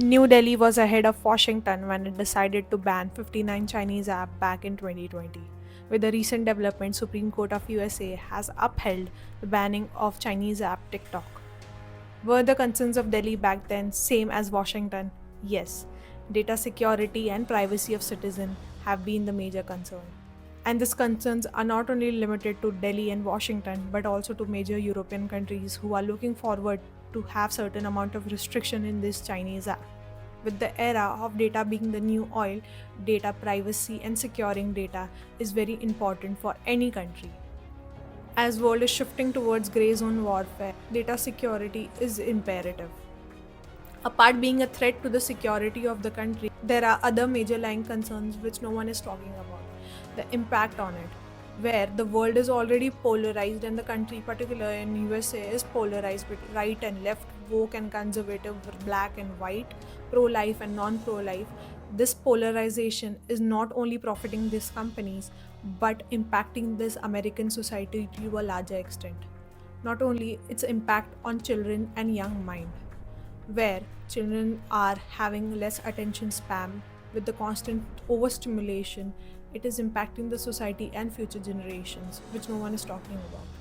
New Delhi was ahead of Washington when it decided to ban 59 Chinese apps back in 2020. With the recent development, Supreme Court of USA has upheld the banning of Chinese app TikTok. Were the concerns of Delhi back then same as Washington? Yes. Data security and privacy of citizens have been the major concern. And these concerns are not only limited to Delhi and Washington, but also to major European countries who are looking forward to have certain amount of restriction in this Chinese app. With the era of data being the new oil, data privacy and securing data is very important for any country. As world is shifting towards gray zone warfare, data security is imperative. Apart being a threat to the security of the country, there are other major line concerns which no one is talking about. The impact on it, where the world is already polarized and the country, particularly in USA, is polarized with right and left, woke and conservative, black and white, pro-life and non-pro-life. This polarization is not only profiting these companies, but impacting this American society to a larger extent. Not only its impact on children and young mind, where children are having less attention span with the constant overstimulation, it is impacting the society and future generations, which no one is talking about.